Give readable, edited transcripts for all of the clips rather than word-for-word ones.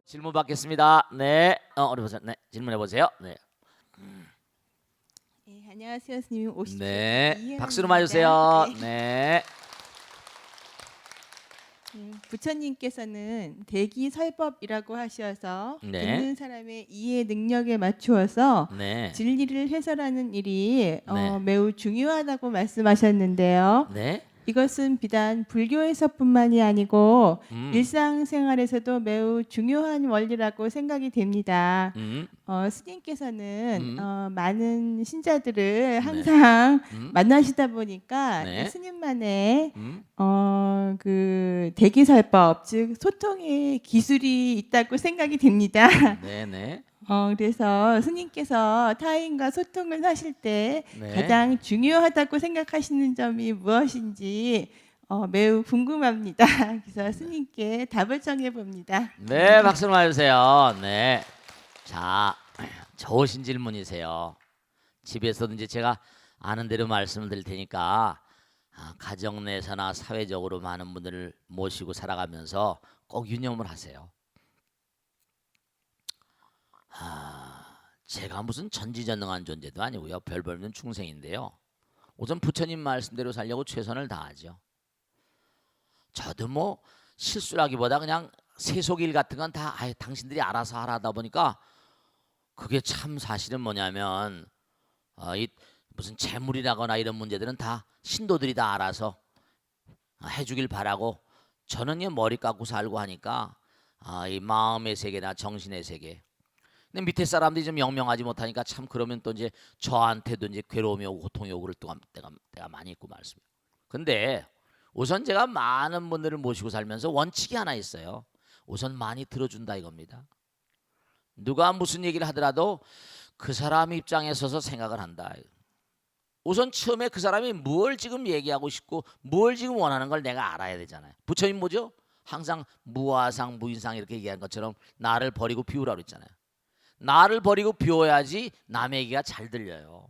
질문 받겠습니다. 네, 우리 보세요. 네, 질문해 보세요. 네, 네, 안녕하세요, 스님. 오십시오. 네, 이해랍니다. 박수로 맞으세요. 네. 네, 부처님께서는 대기설법이라고 하셔서 네. 듣는 사람의 이해 능력에 맞추어서 네, 진리를 해설하는 일이 네. 매우 중요하다고 말씀하셨는데요. 네. 이것은 비단 불교에서뿐만이 아니고 음, 일상생활에서도 매우 중요한 원리라고 생각이 됩니다. 음, 스님께서는 음. 많은 신자들을 네. 항상 음, 만나시다 보니까 네. 스님만의 음. 그 대기설법, 즉 소통의 기술이 있다고 생각이 됩니다. 네, 네, 그래서 스님께서 타인과 소통을 하실 때 네. 가장 중요하다고 생각하시는 점이 무엇인지 매우 궁금합니다. 그래서 스님께 답을 청해 봅니다. 네, 박수로 맞으세요. 네. 자, 좋으신 질문이세요. 집에서도 이제 제가 아는 대로 말씀을 드릴 테니까 가정 내에서나 사회적으로 많은 분들을 모시고 살아가면서 꼭 유념을 하세요. 제가 무슨 전지전능한 존재도 아니고요. 별 볼 없는 중생인데요. 우선 부처님 말씀대로 살려고 최선을 다하죠. 저도 뭐 실수라기보다 그냥 세속일 같은 건 다 당신들이 알아서 하다 보니까 그게 참 사실은 뭐냐면 이 무슨 재물이라거나 이런 문제들은 다 신도들이 다 알아서 해주길 바라고 저는 이 머리 깎고 살고 하니까 이 마음의 세계나 정신의 세계. 근데 밑에 사람들이 좀 영명하지 못하니까 참 그러면 또 이제 저한테도 이제 괴로움이 오고 고통이 오고 그럴 때가 많이 있고 말습니다. 근데 우선 제가 많은 분들을 모시고 살면서 원칙이 하나 있어요. 우선 많이 들어준다 이겁니다. 누가 무슨 얘기를 하더라도 그 사람 입장에 서서 생각을 한다. 우선 처음에 그 사람이 뭘 지금 얘기하고 싶고 뭘 지금 원하는 걸 내가 알아야 되잖아요. 부처님 뭐죠? 항상 무아상 무인상 이렇게 얘기한 것처럼 나를 버리고 비우라고 했잖아요. 나를 버리고 비워야지 남의 얘기가 잘 들려요.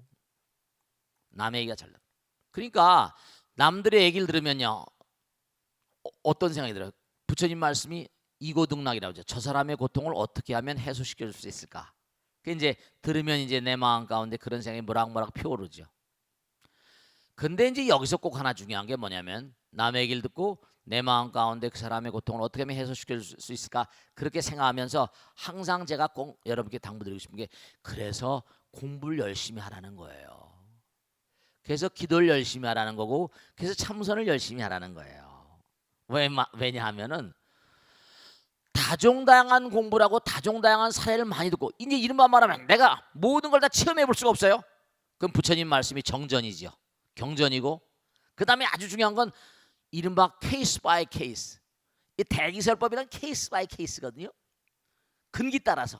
남의 얘기가 잘 들려. 그러니까 남들의 얘기를 들으면요. 어떤 생각이 들어요? 부처님 말씀이 이고등락이라고 하죠. 저 사람의 고통을 어떻게 하면 해소시켜 줄 수 있을까? 그 이제 들으면 이제 내 마음 가운데 그런 생각이 모락모락 피어오르죠. 근데 이제 여기서 꼭 하나 중요한 게 뭐냐면 남의 얘기를 듣고 내 마음 가운데 그 사람의 고통을 어떻게 하면 해소시켜 줄 수 있을까? 그렇게 생각하면서 항상 제가 꼭 여러분께 당부드리고 싶은 게 그래서 공부를 열심히 하라는 거예요. 그래서 기도를 열심히 하라는 거고 그래서 참선을 열심히 하라는 거예요. 왜냐하면은 다종다양한 공부라고 다종다양한 사례를 많이 듣고 이제 이른바 말하면 내가 모든 걸 다 체험해 볼 수가 없어요. 그럼 부처님 말씀이 정전이죠. 경전이고 그 다음에 아주 중요한 건 이른바 케이스 바이 케이스. 이 대기설법이란 케이스 바이 케이스거든요. 근기 따라서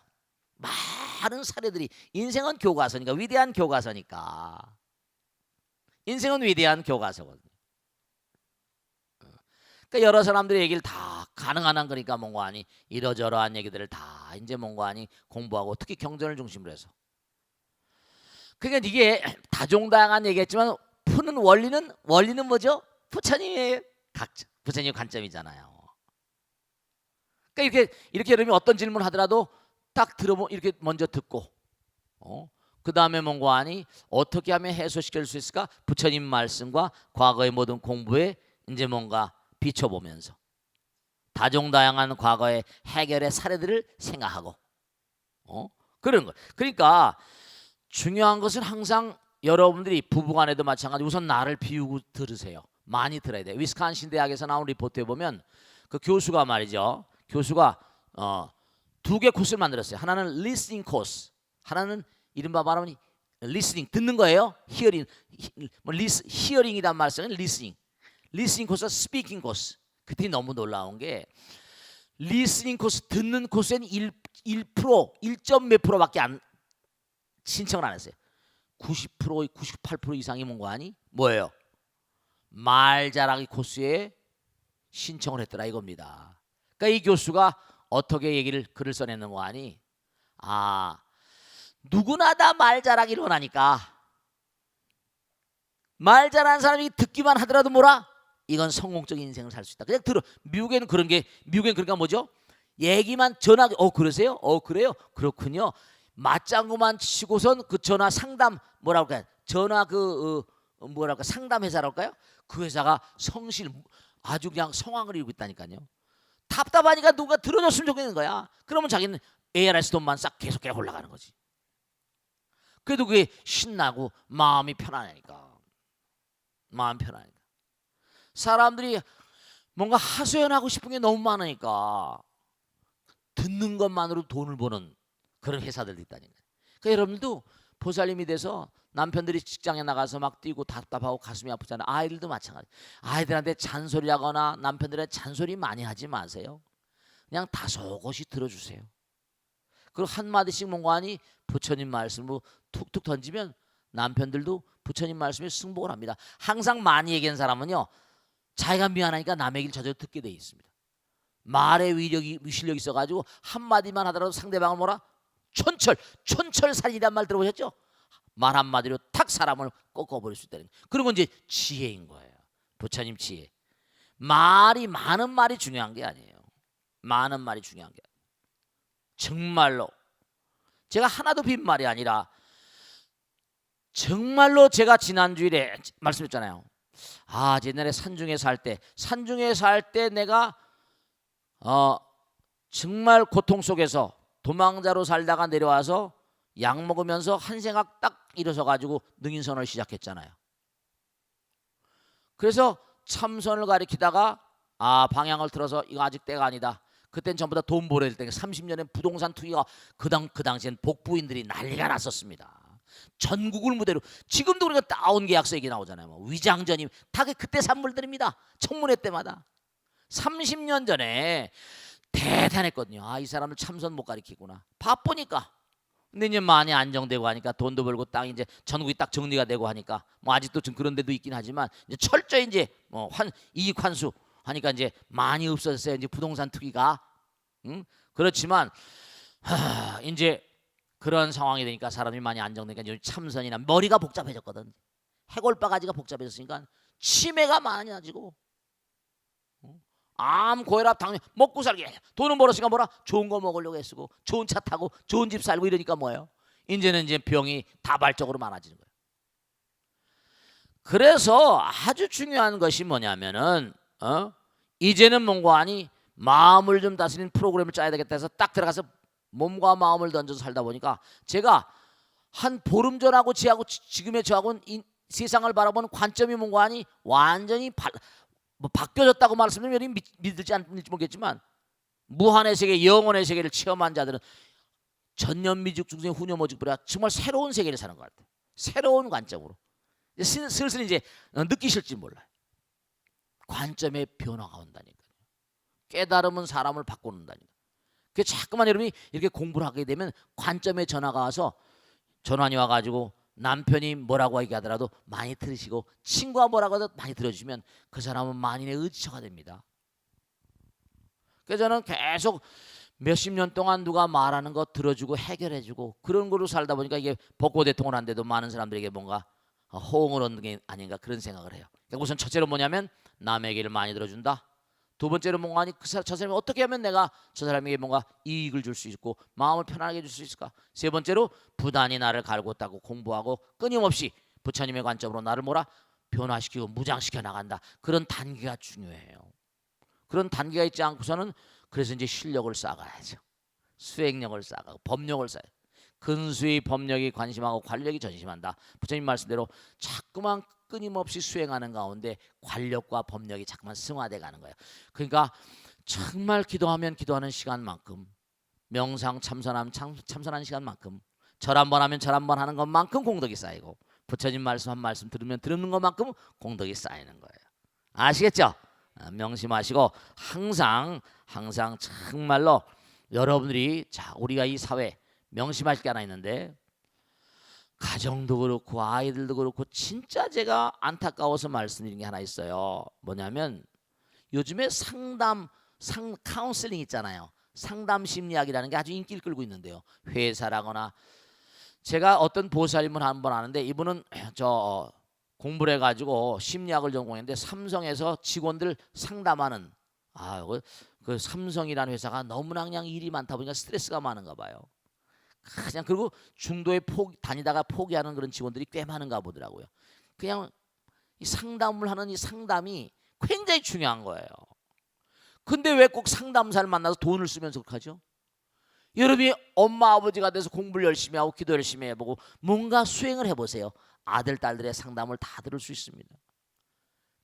많은 사례들이 인생은 교과서니까 위대한 교과서니까 인생은 위대한 교과서거든요. 그러니까 여러 사람들의 얘기를 다 가능한 한 그러니까 뭔가 아니 이러저러한 얘기들을 다 이제 뭔가 아니 공부하고 특히 경전을 중심으로 해서 그러니까 이게 다종다양한 얘기했지만 푸는 원리는 뭐죠? 부처님의 각자 부처님의 관점이잖아요. 그러니까 이렇게 여러분이 어떤 질문을 하더라도 딱 들어보 이렇게 먼저 듣고 그 다음에 뭔가 아니 어떻게 하면 해소시킬 수 있을까? 부처님 말씀과 과거의 모든 공부에 이제 뭔가 비춰보면서 다종다양한 과거의 해결의 사례들을 생각하고 그런 거. 그러니까 중요한 것은 항상 여러분들이 부부간에도 마찬가지 우선 나를 비우고 들으세요. 많이 들어야 돼요. 위스콘신 대학에서 나온 리포트에 보면 그 교수가 말이죠. 교수가 두 개 코스를 만들었어요. 하나는 listening 코스, 하나는 이른바 말하면 listening 듣는 거예요. hearing이란 말 쓰는 listening 코스와 speaking 코스. 그때 너무 놀라운 게 listening 코스 듣는 코스에는 1점 몇 프로밖에 안 신청을 안 했어요. 90% 98% 이상이 뭔가 아니 뭐예요? 말 잘하기 코스에 신청을 했더라 이겁니다. 그러니까 이 교수가 어떻게 글을 써냈는 거 아니? 누구나 다 말 잘하기를 원하니까 말 잘하는 사람이 듣기만 하더라도 뭐라? 이건 성공적인 인생을 살 수 있다. 그냥 들어. 미국에는 그러니까 뭐죠? 얘기만 전화 그러세요? 그래요? 그렇군요. 맞장구만 치고선 그 전화 상담 뭐라고 할까요? 전화 뭐랄까 상담 회사랄까요? 그 회사가 성실 아주 그냥 성황을 이루고 있다니까요. 답답하니까 누가 들어줬으면 좋겠는 거야. 그러면 자기는 ARS 돈만 싹 계속 올라가는 거지. 그래도 그게 신나고 마음이 편하니까. 마음 편하니까. 사람들이 뭔가 하소연하고 싶은 게 너무 많으니까 듣는 것만으로 돈을 버는 그런 회사들도 있다니까요. 그러니까 여러분들도 보살님이 돼서 남편들이 직장에 나가서 막 뛰고 답답하고 가슴이 아프잖아요. 아이들도 마찬가지. 아이들한테 잔소리하거나 남편들한테 잔소리 많이 하지 마세요. 그냥 다소곳이 들어주세요. 그리고 한마디씩 뭔가하니 부처님 말씀으로 툭툭 던지면 남편들도 부처님 말씀에 승복을 합니다. 항상 많이 얘기한 사람은요, 자기가 미안하니까 남의 얘기를 저절로 듣게 돼 있습니다. 말의 실력이 있어가지고 한마디만 하더라도 상대방을 뭐라? 촌철살인이란 말 들어보셨죠? 말 한마디로 탁 사람을 꺾어버릴 수 있다는, 그런 건 이제 지혜인 거예요. 부처님 지혜. 많은 말이 중요한 게 아니에요. 많은 말이 중요한 게 아니에요. 정말로 제가 하나도 빈말이 아니라 정말로 제가 지난주일에 말씀했잖아요. 옛날에 산중에 살 때 내가 정말 고통 속에서 도망자로 살다가 내려와서 약 먹으면서 한 생각 딱 일어서 가지고 능인선을 시작했잖아요. 그래서 참선을 가리키다가 방향을 틀어서 이거 아직 때가 아니다. 그땐 전부 다 돈 벌어야 될 때 30년에 부동산 투기가 그 당시엔 복부인들이 난리가 났었습니다. 전국을 무대로 지금도 우리가 따온 계약서 얘기 나오잖아요. 뭐 위장전임 다 그때 산물들입니다. 청문회 때마다 30년 전에 대단했거든요. 이 사람을 참선 못 가리키구나. 바쁘니까. 근데 이제 많이 안정되고 하니까 돈도 벌고 땅 이제 전국이 딱 정리가 되고 하니까 뭐 아직도 좀 그런 데도 있긴 하지만 이제 철저히 이제 이익 환수 하니까 이제 많이 없어졌어요. 이제 부동산 투기가. 그렇지만 이제 그런 상황이 되니까 사람이 많이 안정되니까 이제 참선이나 머리가 복잡해졌거든. 해골바가지가 복잡해졌으니까 치매가 많아지고 암, 고혈압, 당뇨 먹고 살기 돈은 벌었으니까 뭐라? 좋은 거 먹으려고 애쓰고 좋은 차 타고 좋은 집 살고 이러니까 뭐예요? 이제는 이제 병이 다발적으로 많아지는 거예요. 그래서 아주 중요한 것이 뭐냐면은 이제는 뭔가 아니 마음을 좀 다스리는 프로그램을 짜야 되겠다 해서 딱 들어가서 몸과 마음을 던져서 살다 보니까 제가 한 보름 전하고 지금의 저하고는 이 세상을 바라보는 관점이 뭔가 아니 완전히 바뀌어졌다고 말씀드리면 믿을지 안 믿을지 모르겠지만 무한의 세계, 영원의 세계를 체험한 자들은 전년미직 중생 후녀모직보다 정말 새로운 세계를 사는 것 같아요. 새로운 관점으로 슬슬 이제 느끼실지 몰라요. 관점의 변화가 온다니까요. 깨달음은 사람을 바꾸는다니까. 그 자꾸만 여러분이 이렇게 공부를 하게 되면 관점의 전화가 와서 전환이 와가지고 남편이 뭐라고 얘기하더라도 많이 들으시고 친구가 뭐라고 해도 많이 들어주시면 그 사람은 만인의 의지처가 됩니다. 그래서 저는 계속 몇십 년 동안 누가 말하는 거 들어주고 해결해주고 그런 거로 살다 보니까 이게 벚꽃 대통을 한데도 많은 사람들에게 뭔가 호응을 얻는 게 아닌가 그런 생각을 해요. 그러니까 우선 첫째로 뭐냐면 남의 얘기를 많이 들어준다. 두 번째로 뭔가 아니 저 사람이 어떻게 하면 내가 저 사람에게 뭔가 이익을 줄 수 있고 마음을 편안하게 해줄 수 있을까. 세 번째로 부단히 나를 갈고 닦고 공부하고 끊임없이 부처님의 관점으로 나를 뭐라 변화시키고 무장시켜 나간다. 그런 단계가 중요해요. 그런 단계가 있지 않고서는 그래서 이제 실력을 쌓아가야죠. 수행력을 쌓아가고 법력을 쌓아요. 근수의 법력이 관심하고 관력이 전심한다. 부처님 말씀대로 자꾸만 끊임없이 수행하는 가운데 관력과 법력이 자꾸만 승화돼 가는 거예요. 그러니까 정말 기도하면 기도하는 시간만큼 명상 참선하면 참선하는 시간만큼 절 한 번 하면 절 한 번 하는 것만큼 공덕이 쌓이고 부처님 말씀 한 말씀 들으면 들은 것만큼 공덕이 쌓이는 거예요. 아시겠죠? 명심하시고 항상 정말로 여러분들이 우리가 이 사회 명심하실 게 하나 있는데 가정도 그렇고 아이들도 그렇고 진짜 제가 안타까워서 말씀드린 게 하나 있어요. 뭐냐면 요즘에 카운슬링 있잖아요. 상담 심리학이라는 게 아주 인기를 끌고 있는데요. 회사라거나 제가 어떤 보살님을 한번 아는데 이분은 공부를 해가지고 심리학을 전공했는데 삼성에서 직원들 상담하는 그 삼성이라는 회사가 너무나 그냥 일이 많다 보니까 스트레스가 많은가 봐요. 그냥 그리고 중도에 다니다가 포기하는 그런 직원들이 꽤 많은가 보더라고요. 그냥 이 상담을 하는 이 상담이 굉장히 중요한 거예요. 근데 왜 꼭 상담사를 만나서 돈을 쓰면서 그렇게 하죠? 여러분이 엄마 아버지가 돼서 공부를 열심히 하고 기도 열심히 해보고 뭔가 수행을 해보세요. 아들 딸들의 상담을 다 들을 수 있습니다.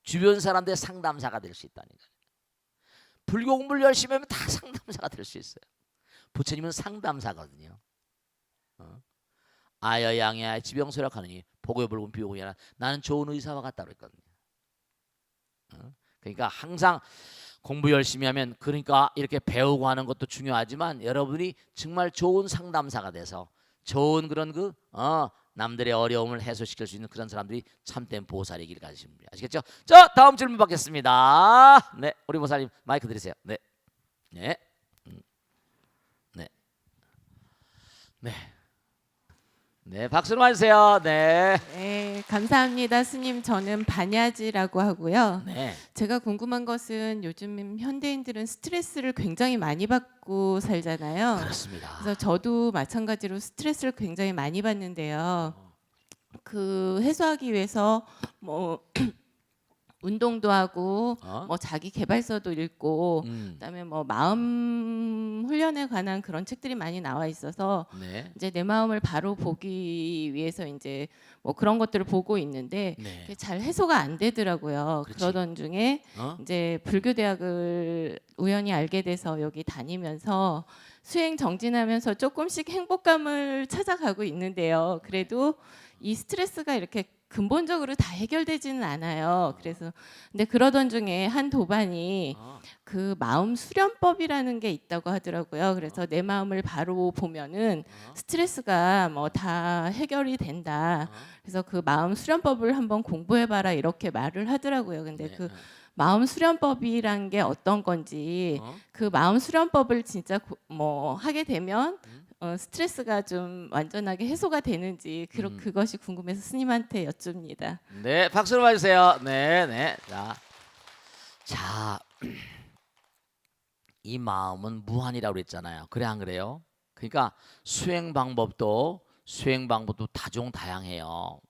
주변 사람들의 상담사가 될 수 있다니까요. 불교 공부를 열심히 하면 다 상담사가 될 수 있어요. 부처님은 상담사거든요. 아여양야 지병소략하느니 보고불군 비오고야 나는 좋은 의사와 같다 그랬거든요. 그러니까 항상 공부 열심히 하면 그러니까 이렇게 배우고 하는 것도 중요하지만 여러분이 정말 좋은 상담사가 돼서 좋은 그런 남들의 어려움을 해소시킬 수 있는 그런 사람들이 참된 보살의 길 가시면 됩니다. 아시겠죠? 자, 다음 질문 받겠습니다. 네, 우리 보살님 마이크 드리세요. 네, 네, 네, 네, 네, 박수로 해주세요. 네, 네, 감사합니다. 스님, 저는 반야지라고 하고요. 네, 제가 궁금한 것은 요즘 현대인들은 스트레스를 굉장히 많이 받고 살잖아요. 그렇습니다. 그래서 저도 마찬가지로 스트레스를 굉장히 많이 받는데요. 그 해소하기 위해서 뭐 운동도 하고 뭐 자기 개발서도 읽고 그다음에 뭐 마음 훈련에 관한 그런 책들이 많이 나와 있어서 네, 이제 내 마음을 바로 보기 위해서 이제 뭐 그런 것들을 보고 있는데 네, 그게 잘 해소가 안 되더라고요. 그렇지. 그러던 중에 이제 불교 대학을 우연히 알게 돼서 여기 다니면서 수행 정진하면서 조금씩 행복감을 찾아가고 있는데요. 그래도 이 스트레스가 이렇게 근본적으로 다 해결되지는 않아요. 그래서 근데 그러던 중에 한 도반이 그 마음 수련법이라는 게 있다고 하더라고요. 그래서 내 마음을 바로 보면은 스트레스가 뭐 다 해결이 된다. 그래서 그 마음 수련법을 한번 공부해봐라 이렇게 말을 하더라고요. 근데 네, 그 마음 수련법이란 게 어떤 건지 그 마음 수련법을 진짜 뭐 하게 되면 스트레스가 좀 완전하게 해소가 되는지 그것이 궁금해서 스님한테 여쭙니다. 네, 박수로 봐주세요. 네, 네, 자, 이 마음은 무한이라고 그랬잖아요. 그래 안 그래요? 그러니까 수행 방법도 다종다양해요.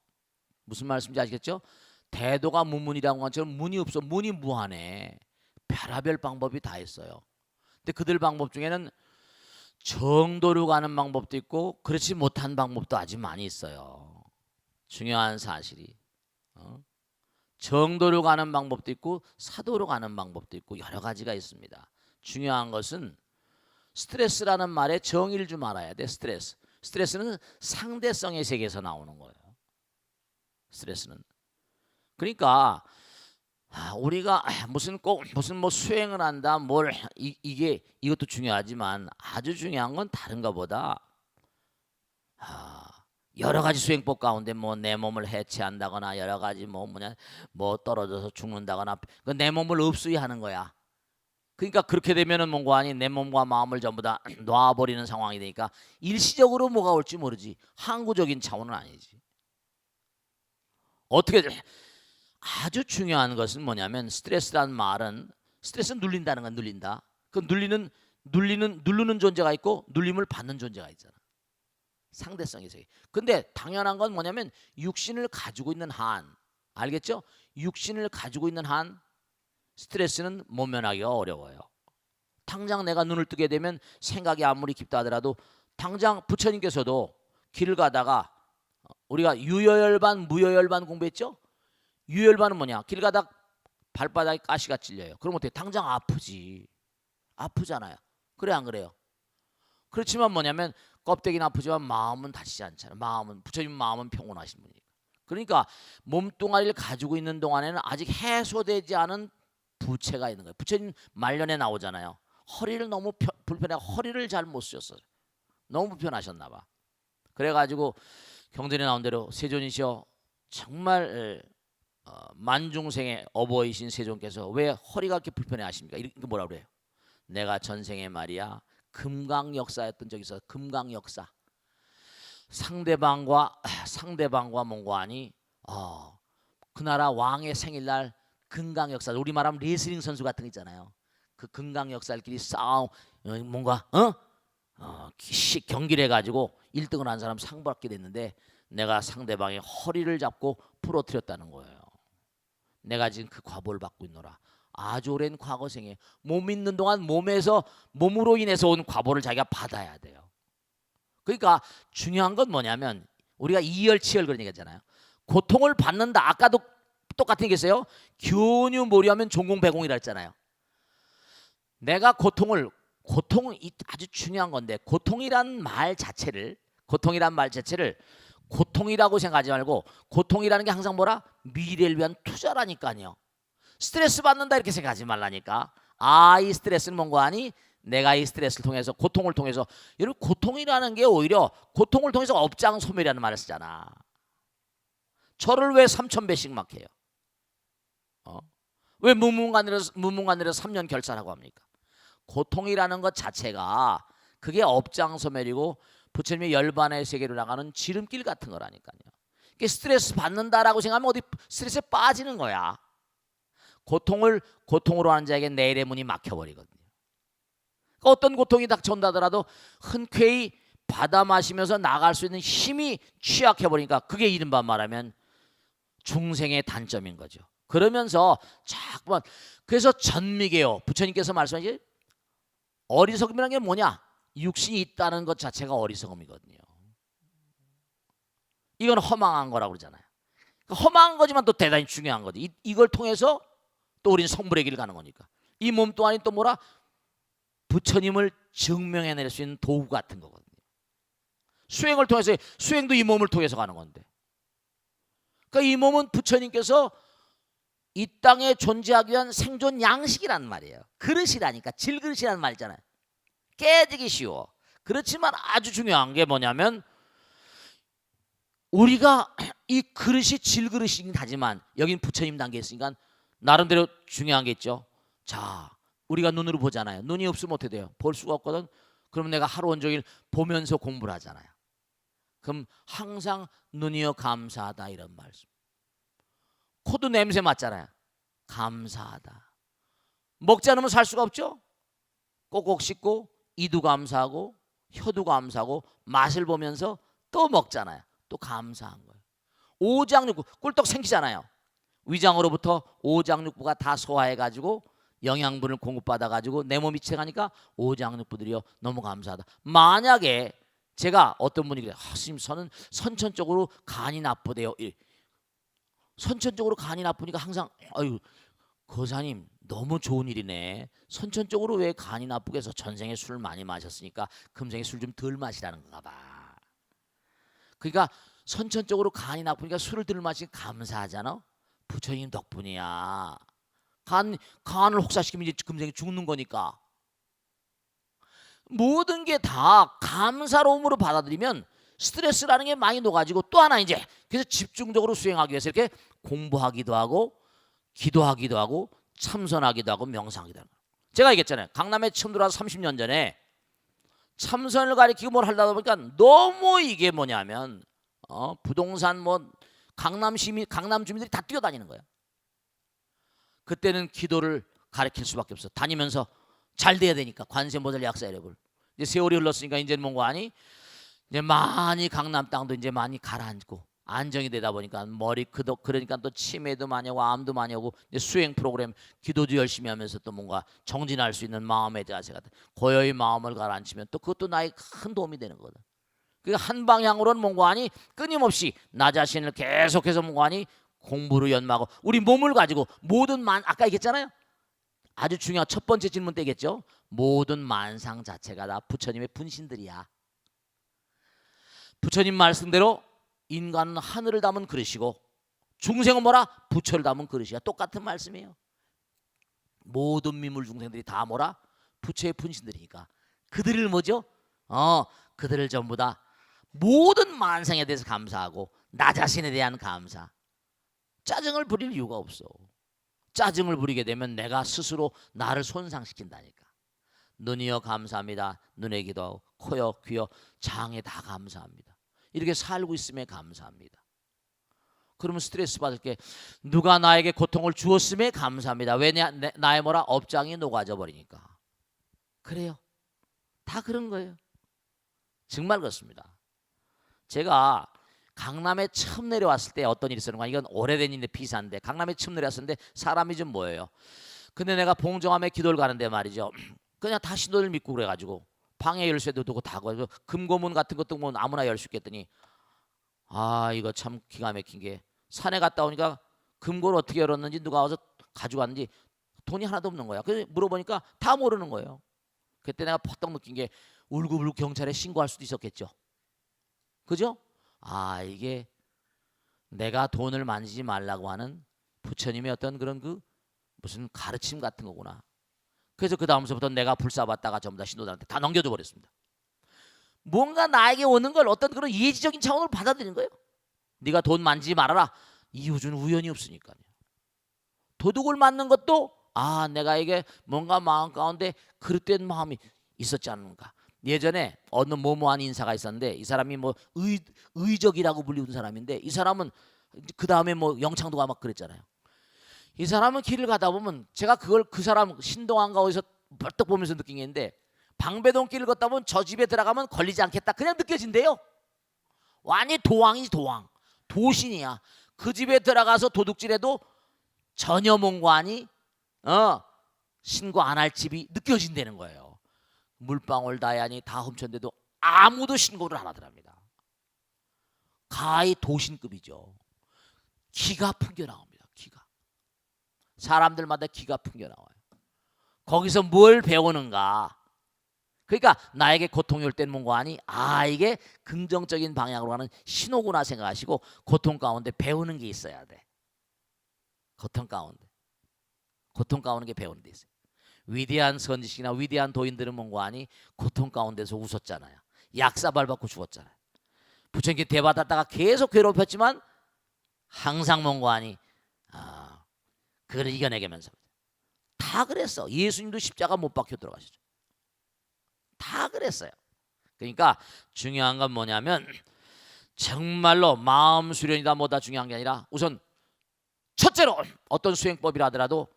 무슨 말씀인지 아시겠죠? 대도가 무문이라고 한 것처럼 문이 없어. 문이 무한해. 별하별 방법이 다 있어요. 근데 그들 방법 중에는 정도로 가는 방법도 있고 그렇지 못한 방법도 아주 많이 있어요. 중요한 사실이 정도로 가는 방법도 있고 사도로 가는 방법도 있고 여러 가지가 있습니다. 중요한 것은 스트레스라는 말에 정의를 좀 알아야 돼. 스트레스는 상대성의 세계에서 나오는 거예요. 스트레스는 그러니까 우리가 무슨 뭐 수행을 한다 이것도 중요하지만 아주 중요한 건 다른가 보다 여러 가지 수행법 가운데 뭐 내 몸을 해체한다거나 여러 가지 뭐 떨어져서 죽는다거나 그 내 몸을 없이 하는 거야. 그러니까 그렇게 되면은 뭔가 아니 내 몸과 마음을 전부 다 놔버리는 상황이 되니까 일시적으로 뭐가 올지 모르지 항구적인 차원은 아니지. 어떻게 아주 중요한 것은 뭐냐면 스트레스라는 말은 스트레스는 눌린다는 건 눌린다. 그 누르는 존재가 있고 눌림을 받는 존재가 있잖아. 상대성이 세계. 근데 당연한 건 뭐냐면 육신을 가지고 있는 한 알겠죠? 육신을 가지고 있는 한 스트레스는 모면하기가 어려워요. 당장 내가 눈을 뜨게 되면 생각이 아무리 깊다 하더라도 당장 부처님께서도 길을 가다가 우리가 유여열반 무여열반 공부했죠? 유혈반은 뭐냐? 길 가다 발바닥에 가시가 찔려요. 그럼 어떻게? 당장 아프지. 아프잖아요. 그래 안 그래요? 그렇지만 뭐냐면 껍데기는 아프지만 마음은 다치지 않잖아요. 부처님 마음은 평온하신 분이니까. 그러니까 몸뚱아리를 가지고 있는 동안에는 아직 해소되지 않은 부채가 있는 거예요. 부처님 말년에 나오잖아요. 허리를 너무 불편해서 허리를 잘 못 쓰셨어요. 너무 불편하셨나 봐. 그래가지고 경전에 나온 대로 세존이시여 정말 만중생의 어버이신 세존께서 왜 허리가 그렇게 불편해 하십니까? 이렇게 뭐라 그래요? 내가 전생에 말이야 금강역사였던 적이 있어. 금강역사. 상대방과 몽고하니 그 나라 왕의 생일날 금강역사. 우리 말하면 레슬링 선수 같은 거 있잖아요. 그 금강역살끼리 뭔가 경기를 해가지고 1등을 한 사람 상 받게 됐는데 내가 상대방의 허리를 잡고 부러뜨렸다는 거예요. 내가 지금 그 과보를 받고 있노라. 아주 오랜 과거생에 몸 있는 동안 몸으로 인해서 온 과보를 자기가 받아야 돼요. 그러니까 중요한 건 뭐냐면 우리가 이열치열 그런 얘기했잖아요. 고통을 받는다. 아까도 똑같은 얘기했어요. 교유모리하면 종공배공이라 했잖아요. 내가 고통은 아주 중요한 건데 고통이란 말 자체를 고통이라고 생각하지 말고 고통이라는 게 항상 뭐라? 미래를 위한 투자라니까요. 스트레스 받는다 이렇게 생각하지 말라니까. 이 스트레스는 뭔가 아니? 내가 이 스트레스를 통해서 고통을 통해서 여러분 고통이라는 게 오히려 고통을 통해서 업장소멸이라는 말을 쓰잖아. 저를 왜 3,000배씩 막 해요? 왜 문문관으로 3년 결산하고 합니까? 고통이라는 것 자체가 그게 업장소멸이고 부처님의 열반의 세계로 나가는 지름길 같은 거라니까요. 스트레스 받는다라고 생각하면 어디 스트레스에 빠지는 거야. 고통으로 하는 자에게 내일의 문이 막혀버리거든요. 그러니까 어떤 고통이 닥쳐온다더라도 흔쾌히 받아 마시면서 나갈 수 있는 힘이 취약해버리니까 그게 이른바 말하면 중생의 단점인 거죠. 그러면서 자꾸만 그래서 전미계요. 부처님께서 말씀하신 어리석음이라는 게 뭐냐? 육신이 있다는 것 자체가 어리석음이거든요. 이건 허망한 거라고 그러잖아요. 허망한 거지만 또 대단히 중요한 거죠. 이걸 통해서 또 우리는 성불의 길을 가는 거니까. 이 몸 또한이 또 뭐라? 부처님을 증명해낼 수 있는 도구 같은 거거든요. 수행을 통해서 수행도 이 몸을 통해서 가는 건데. 그러니까 이 몸은 부처님께서 이 땅에 존재하기 위한 생존 양식이란 말이에요. 그릇이라니까. 질그릇이라는 말이잖아요. 깨지기 쉬워. 그렇지만 아주 중요한 게 뭐냐면 우리가 이 그릇이 질그릇이긴 하지만 여긴 부처님 단계에 있으니까 나름대로 중요한 게 있죠. 자, 우리가 눈으로 보잖아요. 눈이 없으면 어떻게 돼요? 볼 수가 없거든. 그러면 내가 하루 온종일 보면서 공부를 하잖아요. 그럼 항상 눈이여 감사하다 이런 말씀. 코도 냄새 맡잖아요. 감사하다. 먹지 않으면 살 수가 없죠. 꼭꼭 씹고 이도 감사하고 혀도 감사하고 맛을 보면서 또 먹잖아요. 또 감사한 거예요. 오장육부 꿀떡 생기잖아요. 위장으로부터 오장육부가 다 소화해가지고 영양분을 공급받아가지고 내 몸이 채가니까 오장육부들이요 너무 감사하다. 만약에 제가 어떤 분이 그래요. 스님 저는 선천적으로 간이 나쁘대요. 선천적으로 간이 나쁘니까 항상 아유 거사님 너무 좋은 일이네. 선천적으로 왜 간이 나쁘게 해서 전생에 술을 많이 마셨으니까 금생에 술 좀 덜 마시라는 건가 봐. 그러니까 선천적으로 간이 나쁘니까 술을 덜 마시니까 감사하잖아. 부처님 덕분이야. 간을 혹사시키면 이제 금생에 죽는 거니까. 모든 게 다 감사로움으로 받아들이면 스트레스라는 게 많이 녹아지고 또 하나 이제 그래서 집중적으로 수행하기 위해서 이렇게 공부하기도 하고 기도하기도 하고 참선하기도 하고 명상하기도 하고. 제가 얘기했잖아요. 강남에 처음 들어와서 30년 전에 참선을 가리키고 뭘 하려다 보니까 너무 이게 뭐냐면 부동산 강남 주민들이 다 뛰어다니는 거예요. 그때는 기도를 가르칠 수밖에 없어. 다니면서 잘 돼야 되니까 관세음보살 약사여러분. 이제 세월이 흘렀으니까 이제는 뭔가 아니 이제 많이 강남 땅도 이제 많이 가라앉고 안정이 되다 보니까 그러니까 또 치매도 많이 오고 암도 많이 오고 이제 수행 프로그램 기도도 열심히 하면서 또 뭔가 정진할 수 있는 마음의 자세가 고요히 마음을 가라앉히면 또 그것도 나에게 큰 도움이 되는 거거든. 그러니까 한 방향으로는 뭔가 아니 끊임없이 나 자신을 계속해서 뭔가 아니 공부로 연마하고 우리 몸을 가지고 아까 얘기했잖아요. 아주 중요한 첫 번째 질문 때겠죠. 모든 만상 자체가 다 부처님의 분신들이야. 부처님 말씀대로 인간은 하늘을 담은 그릇이고 중생은 뭐라? 부처를 담은 그릇이야. 똑같은 말씀이에요. 모든 미물 중생들이 다 뭐라? 부처의 분신들이니까 그들을 뭐죠? 그들을 전부 다 모든 만상에 대해서 감사하고 나 자신에 대한 감사. 짜증을 부릴 이유가 없어. 짜증을 부리게 되면 내가 스스로 나를 손상시킨다니까. 눈이여 감사합니다. 눈에 기도하고 코여 귀여 장에 다 감사합니다. 이렇게 살고 있음에 감사합니다. 그러면 스트레스 받을 게 누가 나에게 고통을 주었음에 감사합니다. 왜 나의 뭐라 업장이 녹아져 버리니까. 그래요. 다 그런 거예요. 정말 그렇습니다. 제가 강남에 처음 내려왔을 때 어떤 일이 있었는가. 이건 오래된 일인데 비싼데 강남에 처음 내려왔었는데 사람이 좀 뭐예요. 근데 내가 봉정함에 기도를 가는데 말이죠. 그냥 다 신도를 믿고 그래가지고 방에 열쇠도 두고 다 걸고 금고문 같은 것도 뭐 아무나 열 수 있겠더니 아 이거 참 기가 막힌 게 산에 갔다 오니까 금고를 어떻게 열었는지 누가 와서 가져갔는지 돈이 하나도 없는 거야. 그래서 물어보니까 다 모르는 거예요. 그때 내가 퍼뜩 느낀 게 울고불고 경찰에 신고할 수도 있었겠죠. 그죠? 아 이게 내가 돈을 만지지 말라고 하는 부처님의 어떤 그런 그 무슨 가르침 같은 거구나. 그래서 그 다음서부터 내가 불사받다가 전부 다 신도들한테 다 넘겨줘 버렸습니다. 뭔가 나에게 오는 걸 어떤 그런 예지적인 차원으로 받아들이는 거예요. 네가 돈 만지지 말아라. 이웃은 우연이 없으니까요. 도둑을 맞는 것도 아 내가 이게 뭔가 마음 가운데 그릇된 마음이 있었지 않는가. 예전에 어느 모모한 인사가 있었는데 이 사람이 뭐 의적이라고 불리는 사람인데 이 사람은 그 다음에 뭐 영창도 가 막 그랬잖아요. 이 사람은 길을 가다 보면 제가 그걸 그 사람 신동안가 어디서 벌떡 보면서 느낀 게 있는데 방배동 길을 걷다 보면 저 집에 들어가면 걸리지 않겠다 그냥 느껴진대요. 완전히 도왕이지 도왕. 도신이야. 그 집에 들어가서 도둑질해도 전혀 몽관이 신고 안 할 집이 느껴진다는 거예요. 물방울 다야니 다 훔쳤는데도 아무도 신고를 안 하더랍니다. 가히 도신급이죠. 기가 풍겨나옵니다. 기가. 사람들마다 기가 풍겨나와요. 거기서 뭘 배우는가. 그러니까 나에게 고통이 올 때는 뭔가 하니 아 이게 긍정적인 방향으로 가는 신호구나 생각하시고 고통 가운데 배우는 게 있어야 돼. 고통 가운데. 고통 가운데 게 배우는 데 있어요. 위대한 선지식이나 위대한 도인들은 뭔가 하니 고통 가운데서 웃었잖아요. 약사발 받고 죽었잖아요. 부처님께 대받았다가 계속 괴롭혔지만 항상 뭔가 하니 그걸 이겨내면서 다 그랬어. 예수님도 십자가 못 박혀 들어가시죠. 다 그랬어요. 그러니까 중요한 건 뭐냐면 정말로 마음 수련이다 뭐다 중요한 게 아니라 우선 첫째로 어떤 수행법이라 하더라도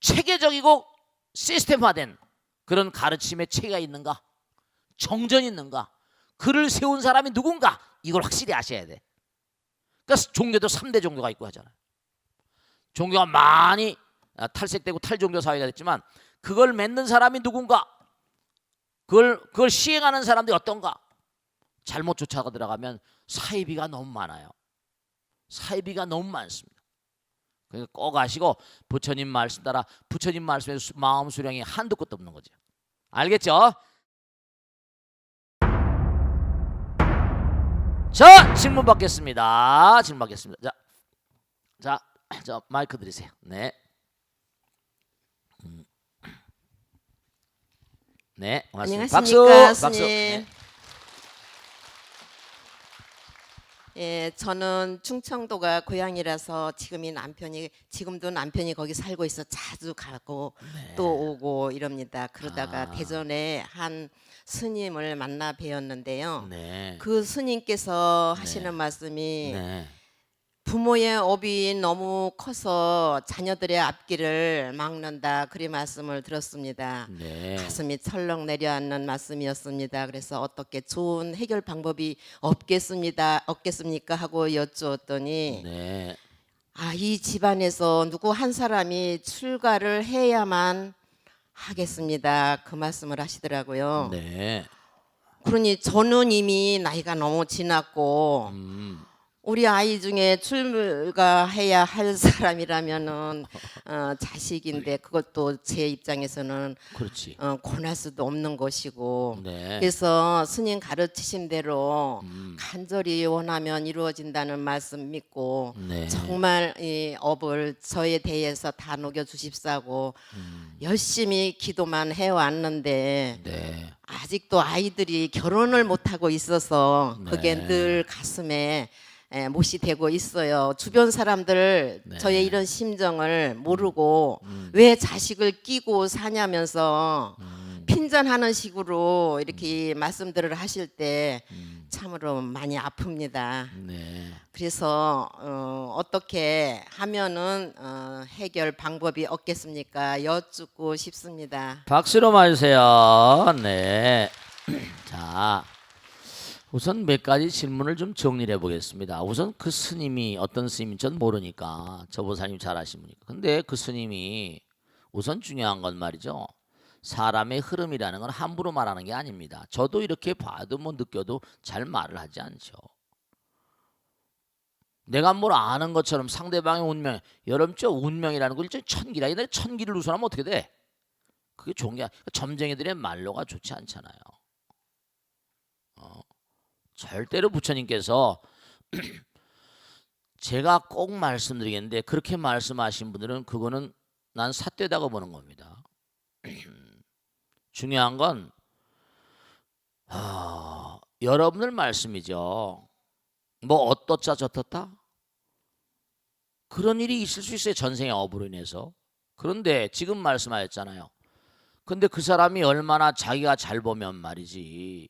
체계적이고 시스템화된 그런 가르침의 체계가 있는가, 정전이 있는가, 그를 세운 사람이 누군가 이걸 확실히 아셔야 돼. 그러니까 종교도 3대 종교가 있고 하잖아요. 종교가 많이 탈색되고 탈종교 사회가 됐지만 그걸 맺는 사람이 누군가, 그걸 시행하는 사람들이 어떤가. 잘못 쫓아가 들어가면 사이비가 너무 많아요. 사이비가 너무 많습니다. 그러니까 꼭 아시고 부처님 말씀 따라 부처님 말씀에 마음 수령이 한두 끝도 없는 거죠. 알겠죠? 자, 질문 받겠습니다. 질문 받겠습니다. 자, 마이크 드리세요. 네. 네, 고맙습니다. 안녕하십니까, 박수. 스님. 네. 예, 저는 충청도가 고향이라서 지금도 남편이 거기 살고 있어 자주 가고 네. 또 오고 이럽니다. 그러다가 대전에 한 스님을 만나 뵈었는데요. 네. 그 스님께서 네. 하시는 말씀이 네. 부모의 업이 너무 커서 자녀들의 앞길을 막는다. 그리 말씀을 들었습니다. 네. 가슴이 철렁 내려앉는 말씀이었습니다. 그래서 어떻게 좋은 해결 방법이 없겠습니까 하고 여쭈었더니 네. 이 집안에서 누구 한 사람이 출가를 해야만 하겠습니다. 그 말씀을 하시더라고요. 네. 그러니 저는 이미 나이가 너무 지났고 우리 아이 중에 출가해야 할 사람이라면은 자식인데 그것도 제 입장에서는 그렇지. 권할 수도 없는 것이고 네. 그래서 스님 가르치신 대로 간절히 원하면 이루어진다는 말씀 믿고 네. 정말 이 업을 저에 대해서 다 녹여 주십사고 열심히 기도만 해왔는데 네. 아직도 아이들이 결혼을 못하고 있어서 그게 네. 늘 가슴에 못이 되고 있어요. 주변 사람들 네. 저의 이런 심정을 모르고 왜 자식을 끼고 사냐면서 핀잔하는 식으로 이렇게 말씀들을 하실 때 참으로 많이 아픕니다. 네. 그래서 어떻게 하면은 해결 방법이 없겠습니까? 여쭙고 싶습니다. 박수로 맞으세요. 네. 자, 우선 몇 가지 질문을 좀 정리를 해보겠습니다. 우선 그 스님이 어떤 스님인지 전 모르니까 저 보살님 잘 아시니까. 근데 그 스님이 우선 중요한 건 말이죠. 사람의 흐름이라는 건 함부로 말하는 게 아닙니다. 저도 이렇게 봐도 뭐 느껴도 잘 말을 하지 않죠. 내가 뭘 아는 것처럼 상대방의 운명, 여러분 저 운명이라는 거 일종의 천기라. 옛날에 천기를 우선하면 어떻게 돼? 그게 좋은 게 점쟁이들의 말로가 좋지 않잖아요. 절대로 부처님께서 제가 꼭 말씀드리겠는데 그렇게 말씀하신 분들은 그거는 난 삿되다고 보는 겁니다. 중요한 건 여러분들 말씀이죠. 뭐 어떻자 저떻다 그런 일이 있을 수 있어요. 전생의 업으로 인해서. 그런데 지금 말씀하셨잖아요. 근데 그 사람이 얼마나 자기가 잘 보면 말이지.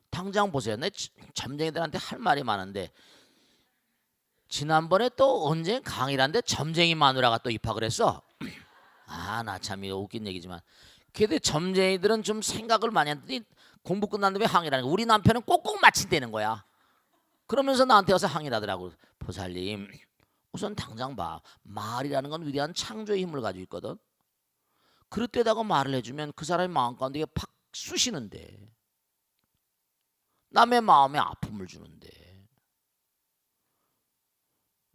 당장 보세요. 내 점쟁이들한테 할 말이 많은데 지난번에 또 언제 강의라는데 점쟁이 마누라가 또 입학을 했어. 아, 나 참 이거 웃긴 얘기지만 근데 점쟁이들은 좀 생각을 많이 했더니 공부 끝난 다음에 항의라는 거. 우리 남편은 꼭꼭 마친다는 거야. 그러면서 나한테 와서 항의를 하더라고. 보살님 우선 당장 봐. 말이라는 건 위대한 창조의 힘을 가지고 있거든. 그럴 때다가 말을 해주면 그 사람의 마음 가운데 팍 쑤시는데 남의 마음에 아픔을 주는데